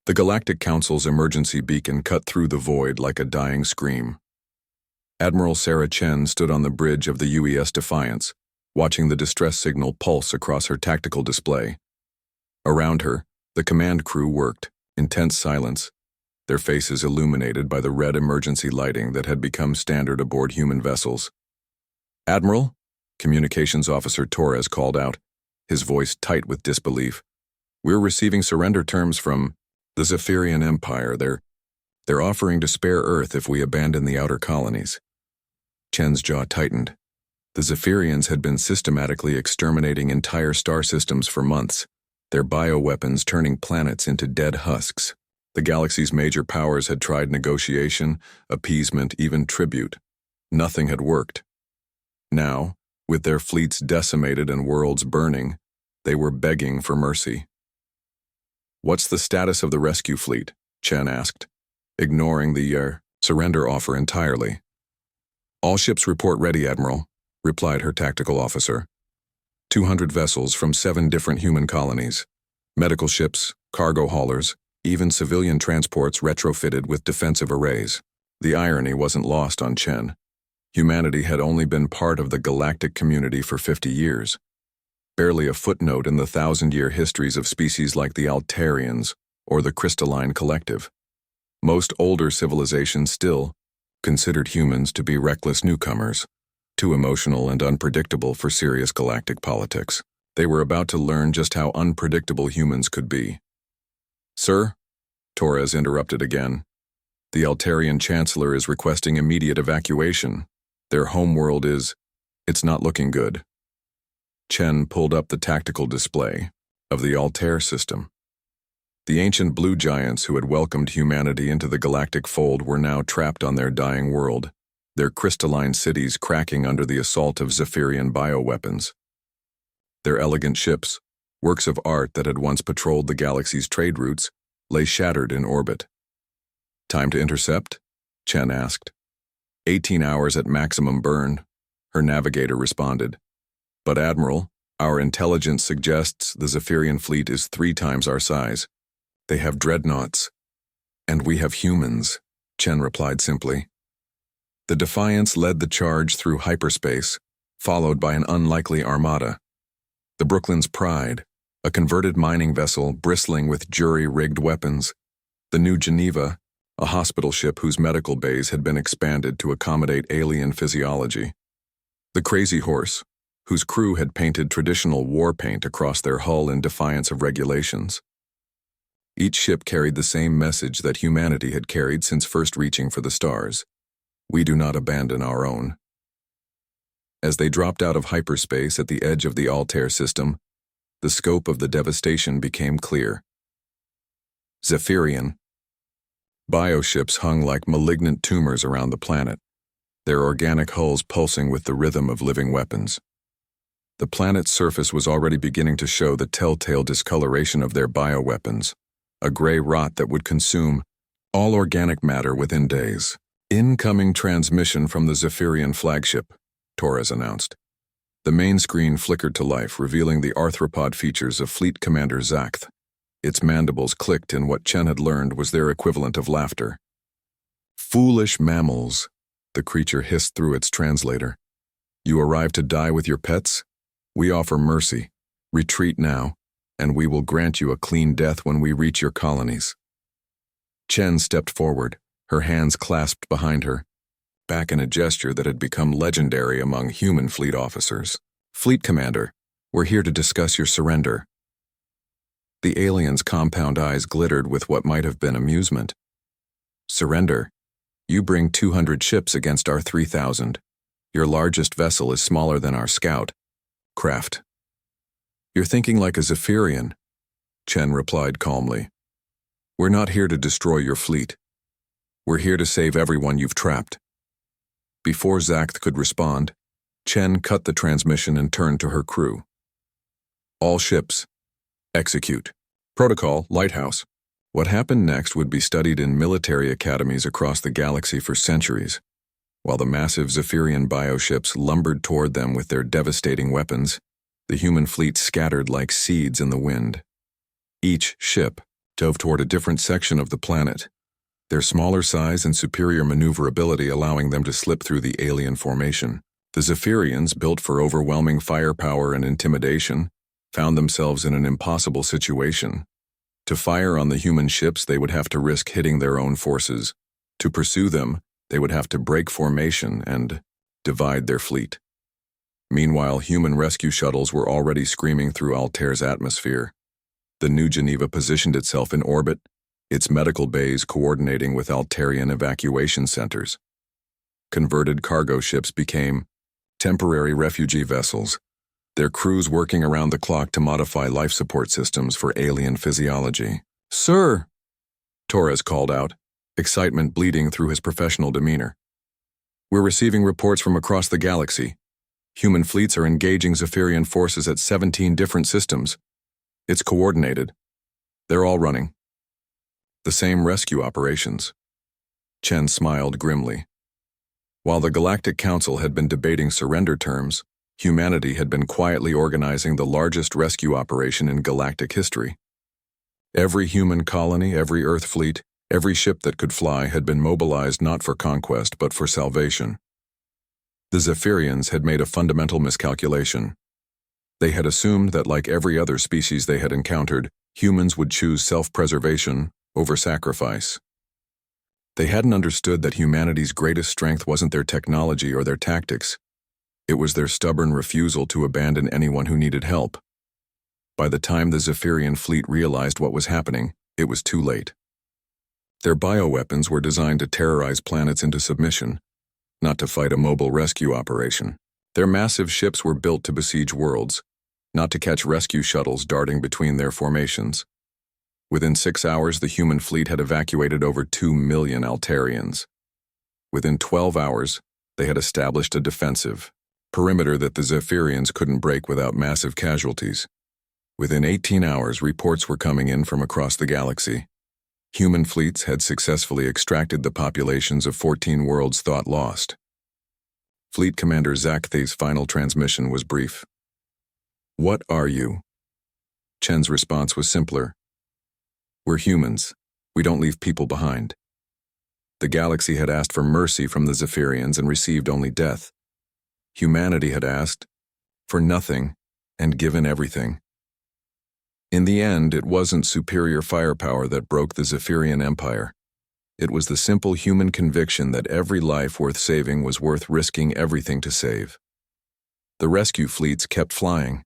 The Galactic Council's emergency beacon cut through the void like a dying scream. Admiral Sarah Chen stood on the bridge of the UES Defiance, watching the distress signal pulse across her tactical display. Around her, the command crew worked, intense silence, their faces illuminated by the red emergency lighting that had become standard aboard human vessels. "Admiral," Communications Officer Torres called out, his voice tight with disbelief. "We're receiving surrender terms from the Zephyrian Empire. They're offering to spare Earth if we abandon the outer colonies." Chen's jaw tightened. The Zephyrians had been systematically exterminating entire star systems for months, their bioweapons turning planets into dead husks. The galaxy's major powers had tried negotiation, appeasement, even tribute. Nothing had worked. Now, with their fleets decimated and worlds burning, they were begging for mercy. "What's the status of the rescue fleet?" Chen asked, ignoring the surrender offer entirely. "All ships report ready, Admiral," replied her tactical officer. 200 vessels from 7 different human colonies. Medical ships, cargo haulers, even civilian transports retrofitted with defensive arrays. The irony wasn't lost on Chen. Humanity had only been part of the galactic community for 50 years. Barely a footnote in the 1,000-year histories of species like the Altarians or the Crystalline Collective. Most older civilizations still considered humans to be reckless newcomers, too emotional and unpredictable for serious galactic politics. They were about to learn just how unpredictable humans could be. "Sir," Torres interrupted again, "the Altarian Chancellor is requesting immediate evacuation. Their homeworld it's not looking good." Chen pulled up the tactical display of the Altair system. The ancient blue giants who had welcomed humanity into the galactic fold were now trapped on their dying world, their crystalline cities cracking under the assault of Zephyrian bioweapons. Their elegant ships, works of art that had once patrolled the galaxy's trade routes, lay shattered in orbit. "Time to intercept?" Chen asked. 18 hours at maximum burn," her navigator responded. "But Admiral, our intelligence suggests the Zephyrian fleet is 3 times our size. They have dreadnoughts. And we have humans," Chen replied simply. The Defiance led the charge through hyperspace, followed by an unlikely armada. The Brooklyn's Pride, a converted mining vessel bristling with jury-rigged weapons. The New Geneva, a hospital ship whose medical bays had been expanded to accommodate alien physiology. The Crazy Horse, whose crew had painted traditional war paint across their hull in defiance of regulations. Each ship carried the same message that humanity had carried since first reaching for the stars: "We do not abandon our own." As they dropped out of hyperspace at the edge of the Altair system, the scope of the devastation became clear. Zephyrian. Bioships hung like malignant tumors around the planet, their organic hulls pulsing with the rhythm of living weapons. The planet's surface was already beginning to show the telltale discoloration of their bioweapons, a gray rot that would consume all organic matter within days. "Incoming transmission from the Zephyrian flagship," Torres announced. The main screen flickered to life, revealing the arthropod features of Fleet Commander Zakth. Its mandibles clicked in what Chen had learned was their equivalent of laughter. "Foolish mammals," the creature hissed through its translator. "You arrived to die with your pets? We offer mercy. Retreat now, and we will grant you a clean death when we reach your colonies." Chen stepped forward, her hands clasped behind her, back in a gesture that had become legendary among human fleet officers. "Fleet Commander, we're here to discuss your surrender." The alien's compound eyes glittered with what might have been amusement. "Surrender? You bring 200 ships against our 3,000. Your largest vessel is smaller than our scout craft." "You're thinking like a Zephyrian," Chen replied calmly. "We're not here to destroy your fleet. We're here to save everyone you've trapped." Before Zakth could respond, Chen cut the transmission and turned to her crew. "All ships, execute. Protocol, Lighthouse." What happened next would be studied in military academies across the galaxy for centuries. While the massive Zephyrian bioships lumbered toward them with their devastating weapons, the human fleet scattered like seeds in the wind. Each ship, dove toward a different section of the planet, their smaller size and superior maneuverability allowing them to slip through the alien formation. The Zephyrians, built for overwhelming firepower and intimidation, found themselves in an impossible situation. To fire on the human ships, they would have to risk hitting their own forces. To pursue them, they would have to break formation and divide their fleet. Meanwhile, human rescue shuttles were already screaming through Altair's atmosphere. The New Geneva positioned itself in orbit, its medical bays coordinating with Altairian evacuation centers. Converted cargo ships became temporary refugee vessels, their crews working around the clock to modify life support systems for alien physiology. "Sir!" Torres called out, excitement bleeding through his professional demeanor. "We're receiving reports from across the galaxy. Human fleets are engaging Zephyrian forces at 17 different systems. It's coordinated. They're all running the same rescue operations." Chen smiled grimly. While the Galactic Council had been debating surrender terms, humanity had been quietly organizing the largest rescue operation in galactic history. Every human colony, every Earth fleet, every ship that could fly had been mobilized not for conquest but for salvation. The Zephyrians had made a fundamental miscalculation. They had assumed that, like every other species they had encountered, humans would choose self-preservation over sacrifice. They hadn't understood that humanity's greatest strength wasn't their technology or their tactics. It was their stubborn refusal to abandon anyone who needed help. By the time the Zephyrian fleet realized what was happening, it was too late. Their bioweapons were designed to terrorize planets into submission, not to fight a mobile rescue operation. Their massive ships were built to besiege worlds, not to catch rescue shuttles darting between their formations. Within 6 hours, the human fleet had evacuated over 2 million Altairians. Within 12 hours, they had established a defensive perimeter that the Zephyrians couldn't break without massive casualties. Within 18 hours, reports were coming in from across the galaxy. Human fleets had successfully extracted the populations of 14 worlds thought lost. Fleet Commander Zakthe's final transmission was brief. "What are you?" Chen's response was simpler. "We're humans. We don't leave people behind." The galaxy had asked for mercy from the Zephyrians and received only death. Humanity had asked for nothing and given everything. In the end, it wasn't superior firepower that broke the Zephyrian Empire. It was the simple human conviction that every life worth saving was worth risking everything to save. The rescue fleets kept flying,